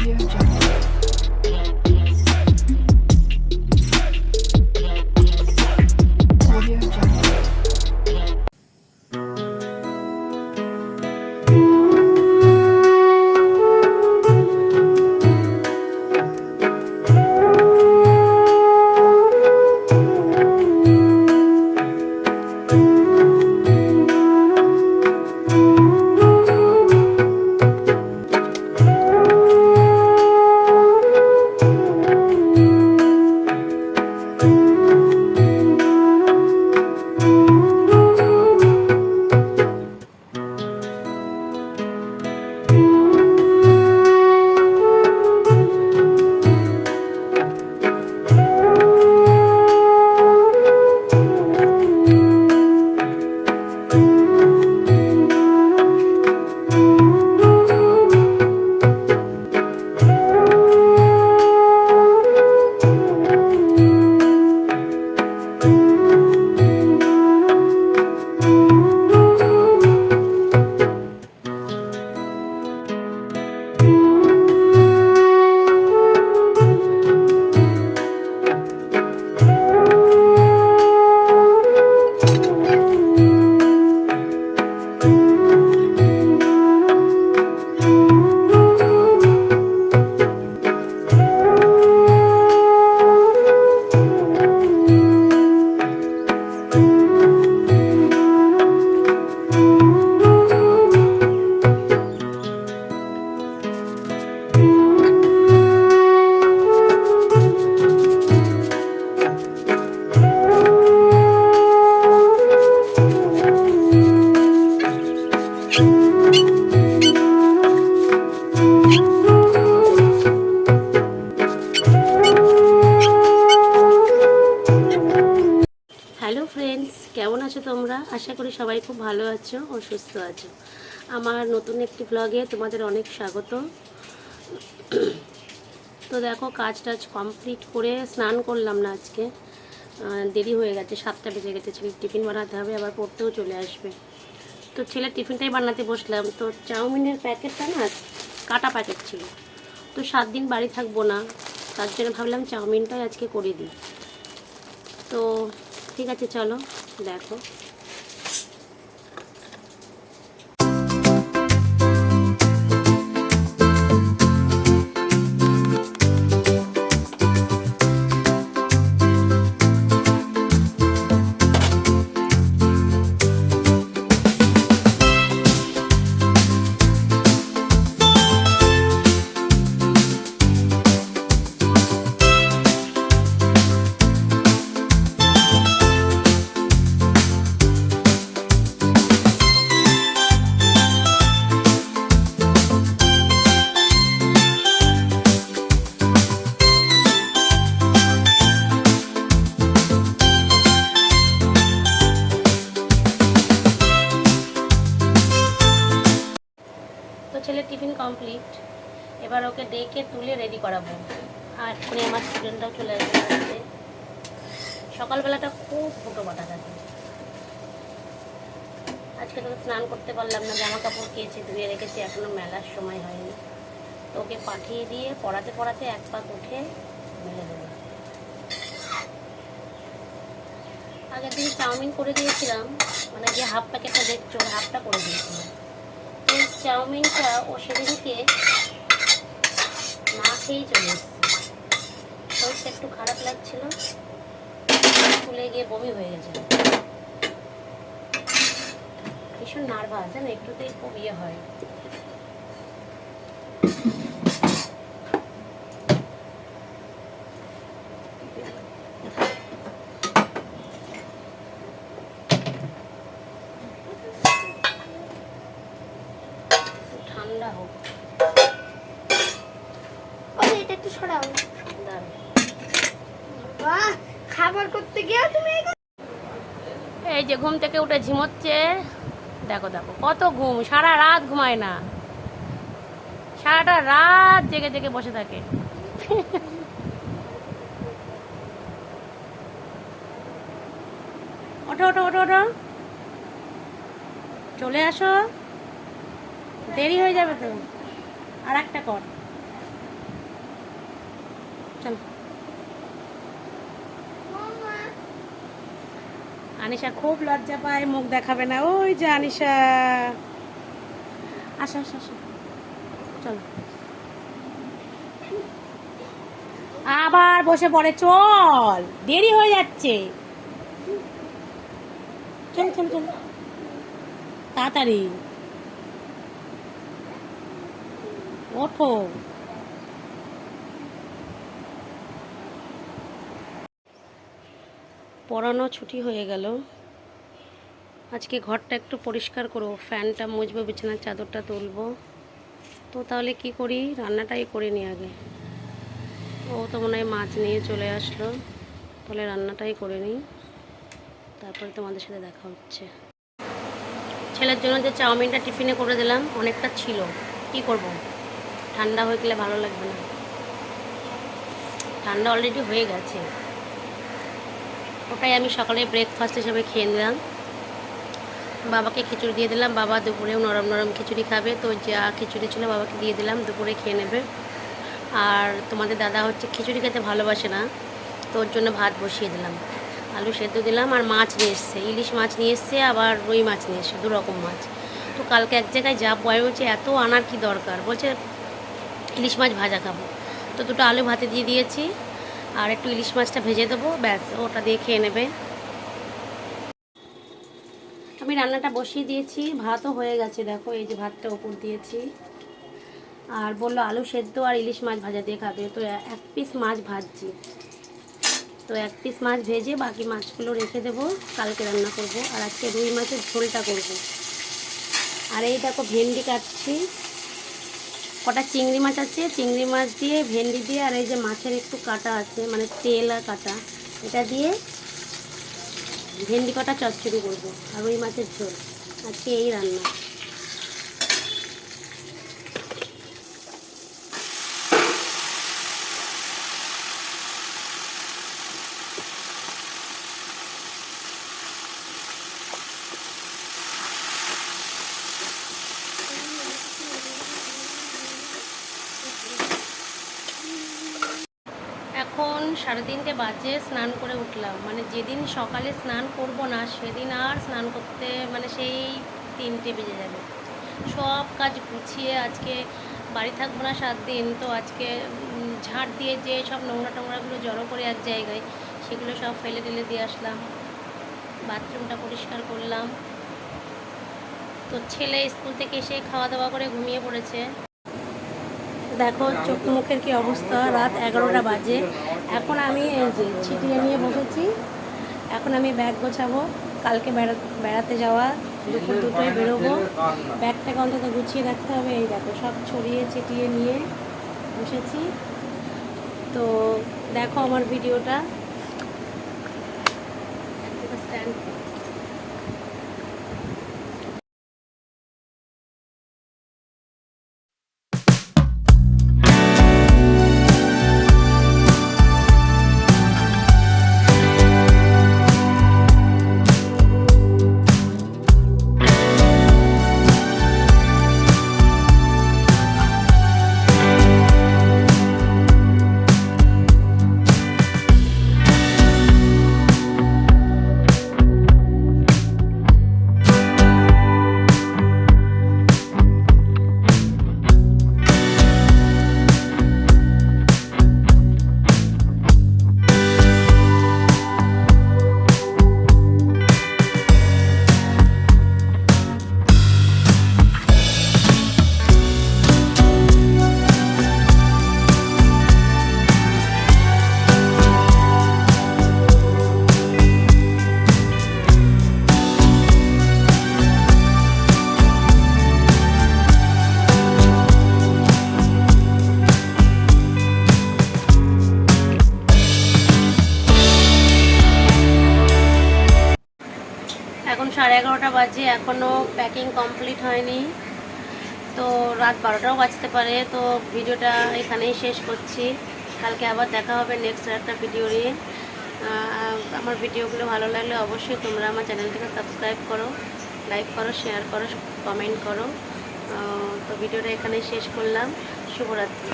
Audio Jungle. Audio Jungle. Hello friends, কেমন আছো তোমরা? আশা করি সবাই খুব ভালো আছো ও সুস্থ আছো। আমার নতুন একটি ব্লগে তোমাদের অনেক স্বাগত। তো দেখো, কাজ টাজ কমপ্লিট করে স্নান করলাম না আজকে, দেরি হয়ে গেছে, 7টা বেজে গেছে। ছেলের টিফিন বানাতে হবে, আবার পড়তেও চলে আসবে। তো ছেলের টিফিনটাই বানাতে বসলাম। তো চাউমিনের প্যাকেটটা না কাটা প্যাকেট ছিল, তো 7 দিন বাড়ি থাকবো না, তার জন্য ভাবলাম চাউমিনটাই আজকে করে দিই। তো ঠিক আছে, চলো দেখো। তো ছেলের টিফিন কমপ্লিট, এবার ওকে ডেকে তুলে রেডি করাবো। আর এক্ষুনি আমার স্টুডেন্টটাও চলে আসছে। সকালবেলাটা খুব ফুটো বাটা থাকে। আজকে তো স্নান করতে পারলাম না, জামা কাপড় কেচে ধুয়ে রেখেছি, এখনো মেলার সময় হয়নি। তো ওকে পাঠিয়ে দিয়ে পড়াতে পড়াতে এক পাক উঠে মেলে দেবো। আগের দিন চাউমিন করে দিয়েছিলাম, মানে যে হাফ প্যাকেটটা দেখছো হাফটা করে দিয়েছিলাম। এই চাউমিনটা ও সেদিনকে না খেয়েই চলে এসেছে। শরীরটা একটু খারাপ লাগছিল, স্কুলে গিয়ে বমি হয়ে গেছিল। ভীষণ নার্ভাস, জানো, একটুতেই খুব ইয়ে হয়। ঠান্ডা হোক, এটা একটু সরাও। দাঁড়াও। বাহ, খাবার করতে গিয়ে তুমি এই যে ঘুম থেকে উঠে ঝিমোচ্ছে, দেখো দেখো কত ঘুম, সারা রাত ঘুমায় না, সারাটা রাত জেগে জেগে বসে থাকে। ওঠো ওঠো ওঠো ওঠো, চলে আসো, দেরি হয়ে যাবে তো। আর একটা কর, চল। আনিশা খুব লজ্জা পায়, মুখ দেখাবে না। ওই যে আনিশা, আসো আসো আসো, চলো। আবার বসে পড়ে, চল, দেরি হয়ে যাচ্ছে। চল চল চল, তাড়াতাড়ি ওঠো। পড়ানো ছুটি হয়ে গেল। আজকে ঘরটা একটু পরিষ্কার করবো, ফ্যানটা মুছবো, বিছানার চাদরটা তুলবো। তো তাহলে কি করি, রান্নাটাই করে নিই আগে। ও তো মনে হয় মাছ নিয়ে চলে আসলো, তাহলে রান্নাটাই করে নিই, তারপরে তোমাদের সাথে দেখা হচ্ছে। ছেলের জন্য যে চাউমিনটা টিফিনে করে দিলাম, অনেকটা ছিল, কি করব, ঠান্ডা হয়ে গেলে ভালো লাগবে না। ঠান্ডা অলরেডি হয়ে গেছে। ওটাই আমি সকালে ব্রেকফাস্ট হিসেবে খেয়ে নিলাম। বাবাকে খিচুড়ি দিয়ে দিলাম, বাবা দুপুরেও নরম নরম খিচুড়ি খাবে, তো যা খিচুড়ি ছিল বাবাকে দিয়ে দিলাম, দুপুরে খেয়ে নেবে। আর তোমাদের দাদা হচ্ছে খিচুড়ি খেতে ভালোবাসে না, তো ওর জন্য ভাত বসিয়ে দিলাম, আলু সেদ্ধ দিলাম। আর মাছ নিয়ে এসছে, ইলিশ মাছ নিয়ে এসছে, আবার রুই মাছ নিয়ে এসছে, 2 রকম মাছ। তো কালকে এক জায়গায় যা বয় বলছে এত আনার কি দরকার, বলছে ইলিশ মাছ ভাজা খাবো, তো 2টো আলু ভাতে দিয়ে দিয়েছি, আর একটু ইলিশ মাছটা ভেজে দেবো, ব্যাস ওটা দিয়ে খেয়ে নেবে। আমি রান্নাটা বসিয়ে দিয়েছি, ভাতও হয়ে গেছে, দেখো এই যে ভাতটা ওপর দিয়েছি। আর বললো আলু সেদ্ধ আর ইলিশ মাছ ভাজা দিয়ে খাবে, তো 1 পিস মাছ ভাজছি। তো 1 পিস মাছ ভেজে বাকি মাছগুলো রেখে দেবো, কালকে রান্না করব। আর আজকে রুই মাছের ঝোলটা করব। আর এই দেখো ভেন্ডি কাটছি, কটা চিংড়ি মাছ আছে, চিংড়ি মাছ দিয়ে ভেন্ডি দিয়ে, আর এই যে মাছের একটু কাটা আছে, মানে তেল আর কাটা, এটা দিয়ে ভেন্ডি কটা চচ্চড়ি করবো, আর রুই মাছের ঝোল। আজকে এই রান্না। এখন 3:30 বাজে, স্নান করে উঠলাম। মানে যেদিন সকালে স্নান করব না, সেদিন আর স্নান করতে মানে সেই 3টে বেজে যাবে। সব কাজ গুছিয়ে, আজকে বাড়ি থাকবো না 7 দিন, তো আজকে ঝাড় দিয়ে যে সব নোংরা টোংরাগুলো জড়ো করে এক জায়গায়, সেগুলো সব ফেলে টেলে দিয়ে আসলাম। বাথরুমটা পরিষ্কার করলাম। তো ছেলে স্কুল থেকে এসে খাওয়া দাওয়া করে ঘুমিয়ে পড়েছে। দেখো চোখ মুখের কি অবস্থা, রাত 11টা বাজে। এখন আমি এই যে ছিটিয়ে নিয়ে বসেছি, এখন আমি ব্যাগ গোছাবো, কালকে বেড়াতে যাওয়া, দুপুর 2টোয় বেরোবো। ব্যাগটাকে অন্তত গুছিয়ে রাখতে হবে। এই দেখো সব ছড়িয়ে ছিটিয়ে নিয়ে বসেছি। তো দেখো আমার ভিডিওটা, স্ট্যান্ড। এখন 11:30 বাজে, এখনও প্যাকিং কমপ্লিট হয়নি। তো রাত 12টাও বাজতে পারে। তো ভিডিওটা এখানেই শেষ করছি, কালকে আবার দেখা হবে নেক্সট একটা ভিডিও নিয়ে। আমার ভিডিওগুলো ভালো লাগলে অবশ্যই তোমরা আমার চ্যানেলটিকে সাবস্ক্রাইব করো, লাইক করো, শেয়ার করো, কমেন্ট করো। তো ভিডিওটা এখানেই শেষ করলাম। শুভরাত্রি।